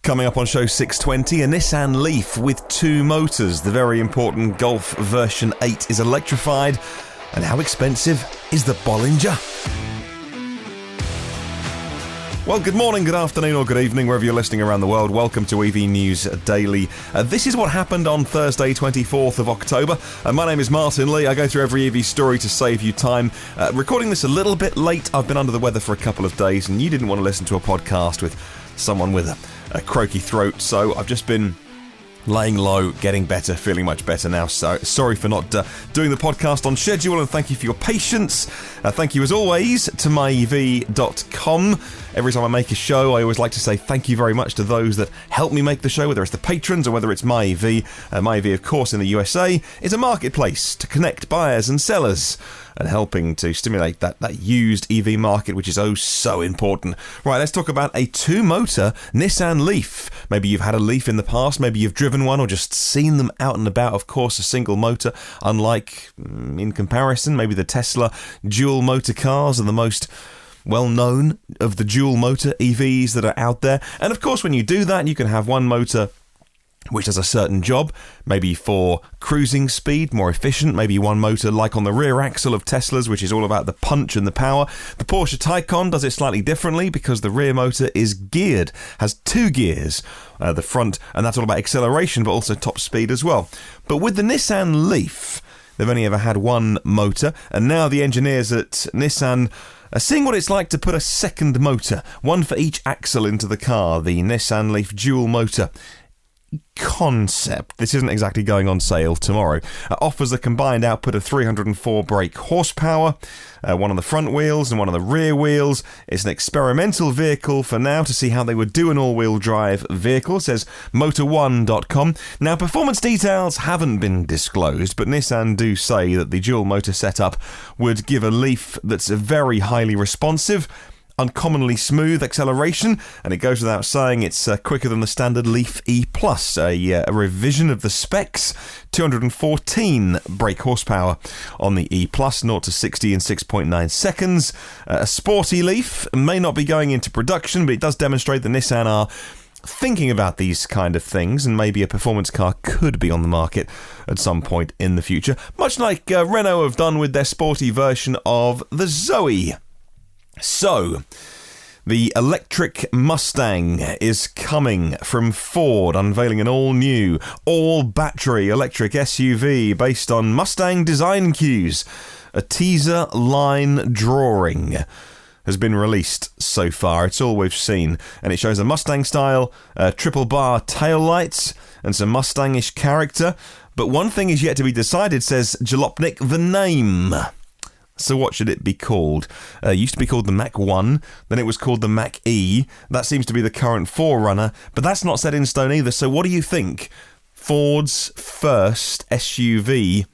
Coming up on show 620, a Nissan Leaf with two motors. The very important Golf version 8 is electrified. And how expensive is the Bollinger? Well, good morning, good afternoon or good evening, wherever you're listening around the world. Welcome to EV News Daily. This is what happened on Thursday, 24th of October. My name is Martyn Lee. I go through every EV story to save you time. Recording this a little bit late. I've been under the weather for a couple of days, and you didn't want to listen to a podcast with someone with a croaky throat, so I've just been laying low, getting better, feeling much better now. So sorry for not doing the podcast on schedule, and thank you for your patience. Thank you as always to myev.com. Every time I make a show, I always like to say thank you very much to those that help me make the show, whether it's the patrons or whether it's MyEV. MyEV, of course, in the USA, is a marketplace to connect buyers and sellers and helping to stimulate that used EV market, which is oh so important. Right, let's talk about a two-motor Nissan Leaf. Maybe you've had a Leaf in the past, maybe you've driven one or just seen them out and about. Of course, a single motor, unlike, in comparison, maybe the Tesla dual motor cars are the most well-known of the dual motor EVs that are out there. And of course, when you do that, you can have one motor which does a certain job, maybe for cruising speed, more efficient, maybe one motor like on the rear axle of Teslas, which is all about the punch and the power. The Porsche Taycan does it slightly differently because the rear motor is geared, has two gears, the front, and that's all about acceleration, but also top speed as well. But with the Nissan Leaf, they've only ever had one motor, and now the engineers at Nissan are seeing what it's like to put a second motor, one for each axle, into the car, the Nissan Leaf dual motor concept. This isn't exactly going on sale tomorrow. Offers a combined output of 304 brake horsepower, one on the front wheels and one on the rear wheels. It's an experimental vehicle for now to see how they would do an all-wheel drive vehicle, says Motor1.com. Now, performance details haven't been disclosed, but Nissan do say that the dual motor setup would give a Leaf that's very highly responsive, uncommonly smooth acceleration, and it goes without saying it's quicker than the standard Leaf E+, a revision of the specs. 214 brake horsepower on the E+, 0 to 60 in 6.9 seconds. A sporty Leaf may not be going into production, but it does demonstrate that Nissan are thinking about these kind of things, and maybe a performance car could be on the market at some point in the future, much like Renault have done with their sporty version of the Zoe. So, the electric Mustang is coming from Ford, unveiling an all-new, all-battery electric SUV based on Mustang design cues. A teaser line drawing has been released so far. It's all we've seen, and it shows a Mustang-style triple-bar taillights and some Mustangish character. But one thing is yet to be decided, says Jalopnik, the name. So what should it be called? It used to be called the Mach 1, then it was called the Mach E. That seems to be the current forerunner, but that's not set in stone either. So what do you think Ford's first SUV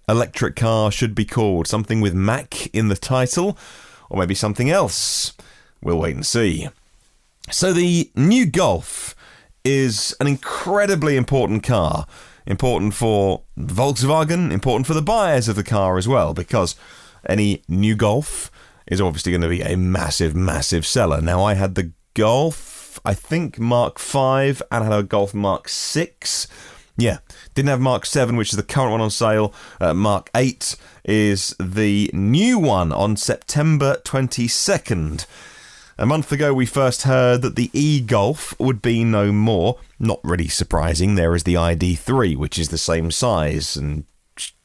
electric car should be called? Something with Mach in the title, or maybe something else? We'll wait and see. So the new Golf is an incredibly important car. Important for Volkswagen, important for the buyers of the car as well, because any new Golf is obviously going to be a massive, massive seller. Now, I had the Golf, I think Mark 5, and I had a Golf Mark 6. Yeah, didn't have Mark 7, which is the current one on sale. Mark 8 is the new one on September 22nd. A month ago, we first heard that the e-Golf would be no more. Not really surprising. There is the ID3, which is the same size and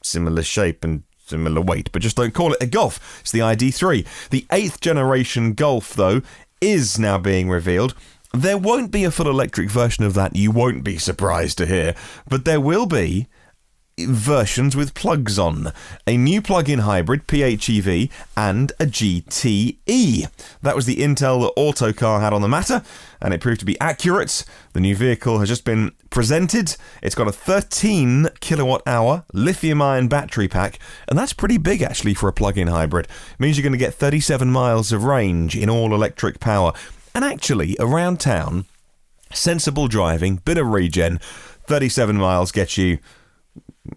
similar shape and similar weight, but just don't call it a Golf. It's the ID3. The 8th generation Golf, though, is now being revealed. There won't be a full electric version of that, you won't be surprised to hear, but there will be versions with plugs on. A new plug-in hybrid, PHEV, and a GTE. That was the intel that Autocar had on the matter, and it proved to be accurate. The new vehicle has just been presented. It's got a 13 kilowatt-hour lithium-ion battery pack, and that's pretty big actually for a plug-in hybrid. It means you're going to get 37 miles of range in all-electric power. And actually, around town, sensible driving, bit of regen, 37 miles gets you,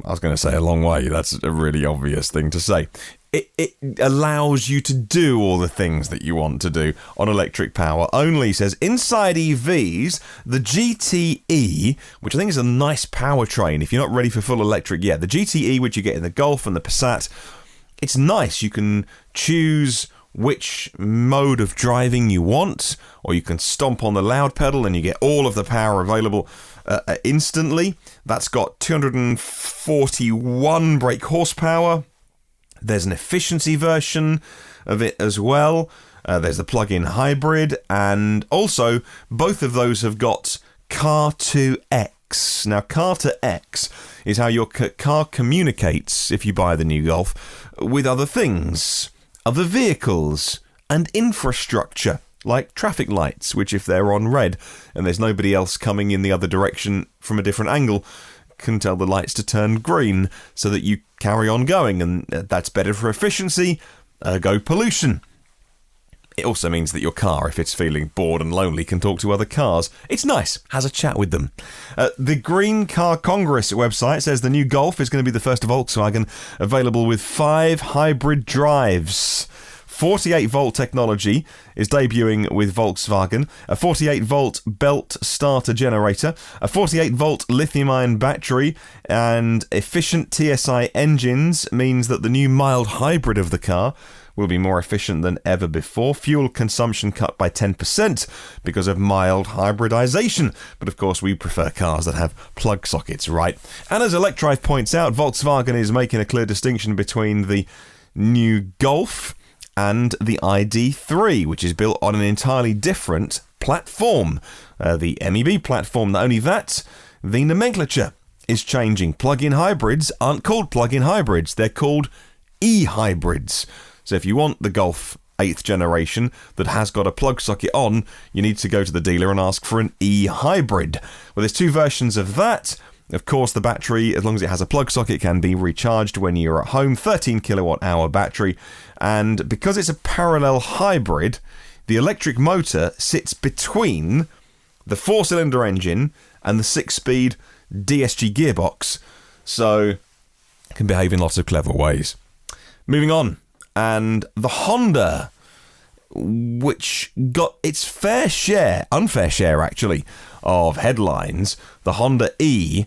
I was going to say a long way. That's a really obvious thing to say. it allows you to do all the things that you want to do on electric power only. Says inside EVs, the GTE, which I think is a nice powertrain if you're not ready for full electric yet. The GTE, which you get in the Golf and the Passat, it's nice. You can choose which mode of driving you want, or you can stomp on the loud pedal and you get all of the power available instantly. That's got 241 brake horsepower. There's an efficiency version of it as well. There's the plug-in hybrid, and also both of those have got Car2X. Now, Car2X is how your car communicates, if you buy the new Golf, with other things, other vehicles, and infrastructure, like traffic lights, which if they're on red and there's nobody else coming in the other direction from a different angle, can tell the lights to turn green so that you carry on going, and that's better for efficiency, ergo pollution. It also means that your car, if it's feeling bored and lonely, can talk to other cars. It's nice, has a chat with them. The Green Car Congress website says the new Golf is going to be the first Volkswagen available with 5 hybrid drives. 48-volt technology is debuting with Volkswagen, a 48-volt belt starter generator, a 48-volt lithium-ion battery, and efficient TSI engines means that the new mild hybrid of the car will be more efficient than ever before. Fuel consumption cut by 10% because of mild hybridization. But of course, we prefer cars that have plug sockets, right? And as Electrified points out, Volkswagen is making a clear distinction between the new Golf and the ID.3, which is built on an entirely different platform, the MEB platform. Not only that, the nomenclature is changing. Plug-in hybrids aren't called plug-in hybrids, they're called e-hybrids. So if you want the Golf 8th generation that has got a plug socket on, you need to go to the dealer and ask for an e-hybrid. Well, there's 2 versions of that. Of course, the battery, as long as it has a plug socket, can be recharged when you're at home. 13 kilowatt hour battery. And because it's a parallel hybrid, the electric motor sits between the 4-cylinder engine and the 6-speed DSG gearbox. So it can behave in lots of clever ways. Moving on. And the Honda, which got its unfair share actually, of headlines, the Honda E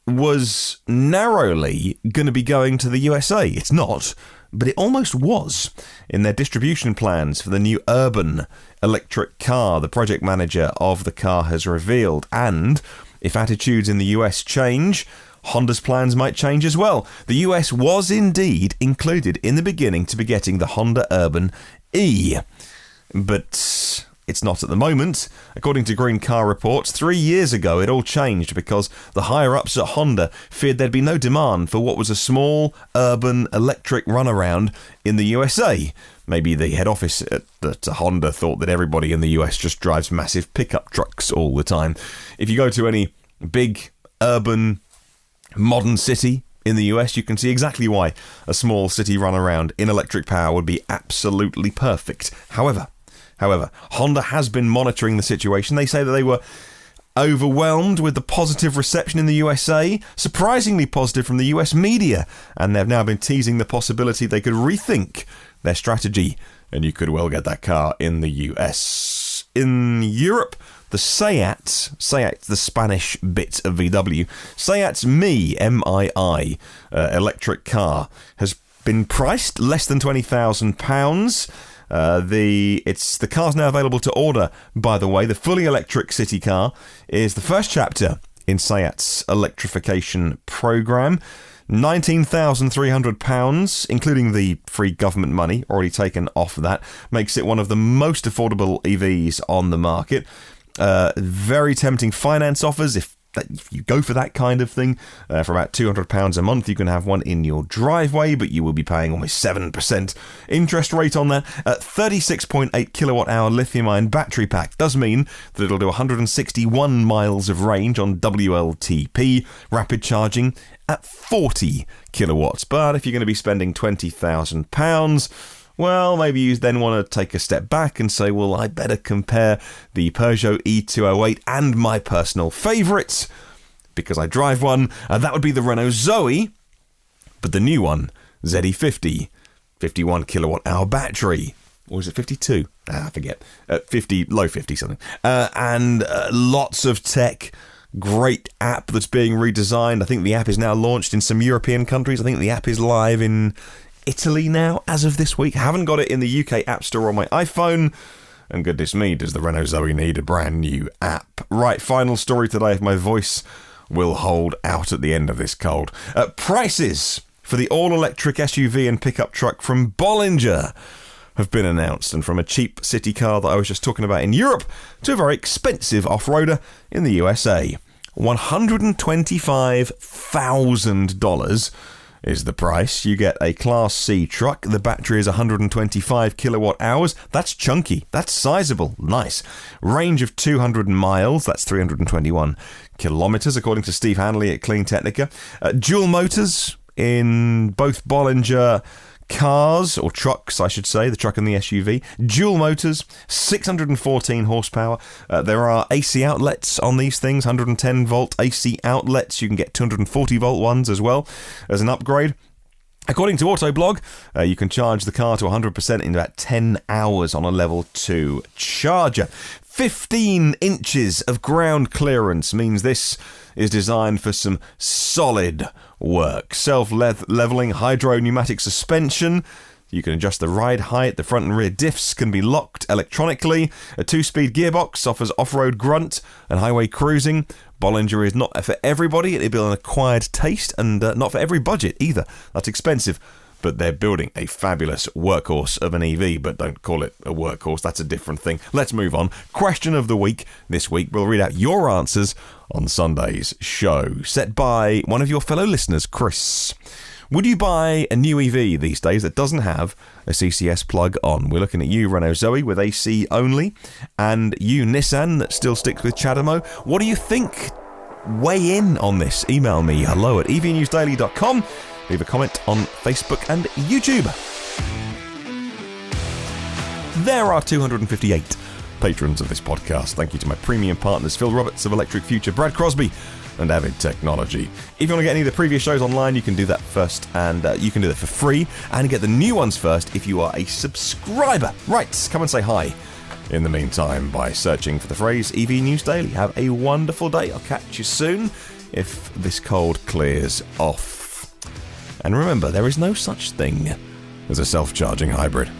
was narrowly going to be going to the USA. It's not, but it almost was in their distribution plans for the new urban electric car. The project manager of the car has revealed, and if attitudes in the US change, Honda's plans might change as well. The US was indeed included in the beginning to be getting the Honda Urban E, but it's not at the moment. According to Green Car Reports, 3 years ago it all changed because the higher-ups at Honda feared there'd be no demand for what was a small, urban, electric runaround in the USA. Maybe the head office at Honda thought that everybody in the US just drives massive pickup trucks all the time. If you go to any big, urban, modern city in the US, you can see exactly why a small city runaround in electric power would be absolutely perfect. However, Honda has been monitoring the situation. They say that they were overwhelmed with the positive reception in the USA, surprisingly positive from the US media, and they've now been teasing the possibility they could rethink their strategy, and you could well get that car in the US. In Europe, the Seat, the Spanish bit of VW, Seat's M-I-I electric car has been priced less than £20,000. The car's now available to order, by the way. The fully electric city car is the first chapter in Seat's electrification programme. £19,300, including the free government money already taken off that, makes it one of the most affordable EVs on the market. Very tempting finance offers if you go for that kind of thing. For about £200 a month, you can have one in your driveway, but you will be paying almost 7% interest rate on that. 36.8 kilowatt hour lithium-ion battery pack does mean that it'll do 161 miles of range on WLTP, rapid charging at 40 kilowatts. But if you're going to be spending £20,000, well, maybe you then want to take a step back and say, well, I better compare the Peugeot E208 and my personal favourite, because I drive one, and that would be the Renault Zoe, but the new one, ZE50, 51 kilowatt hour battery. Or is it 52? I forget. 50, low 50 something. And lots of tech. Great app that's being redesigned. I think the app is now launched in some European countries. I think the app is live in Italy now as of this week. Haven't got it in the UK App Store on my iPhone. And goodness me, does the Renault Zoe need a brand new app. Right, final story today, if my voice will hold out at the end of this cold. Prices for the all-electric SUV and pickup truck from Bollinger have been announced, and from a cheap city car that I was just talking about in Europe to a very expensive off-roader in the USA. $125,000 is the price. You get a Class C truck. The battery is 125 kilowatt hours. That's chunky. That's sizable. Nice. Range of 200 miles. That's 321 kilometers, according to Steve Hanley at Clean Technica. Dual motors in both Bollinger cars, or trucks, I should say, the truck and the SUV. Dual motors, 614 horsepower. There are AC outlets on these things, 110 volt AC outlets. You can get 240 volt ones as well as an upgrade. According to Autoblog, you can charge the car to 100% in about 10 hours on a level 2 charger. 15 inches of ground clearance means this is designed for some solid work. Self-leveling hydro-pneumatic suspension. You can adjust the ride height. The front and rear diffs can be locked electronically. A 2-speed gearbox offers off-road grunt and highway cruising. Bollinger is not for everybody. It'll be an acquired taste, and not for every budget either. That's expensive. But they're building a fabulous workhorse of an EV, but don't call it a workhorse. That's a different thing. Let's move on. Question of the week. This week, we'll read out your answers on Sunday's show, set by one of your fellow listeners, Chris. Would you buy a new EV these days that doesn't have a CCS plug on? We're looking at you, Renault Zoe, with AC only, and you, Nissan, that still sticks with CHAdeMO. What do you think? Weigh in on this. Email me, hello@evnewsdaily.com. Leave a comment on Facebook and YouTube. There are 258 patrons of this podcast. Thank you to my premium partners, Phil Roberts of Electric Future, Brad Crosby, and Avid Technology. If you want to get any of the previous shows online, you can do that first, and you can do that for free, and get the new ones first if you are a subscriber. Right, come and say hi. In the meantime, by searching for the phrase EV News Daily. Have a wonderful day. I'll catch you soon if this cold clears off. And remember, there is no such thing as a self-charging hybrid.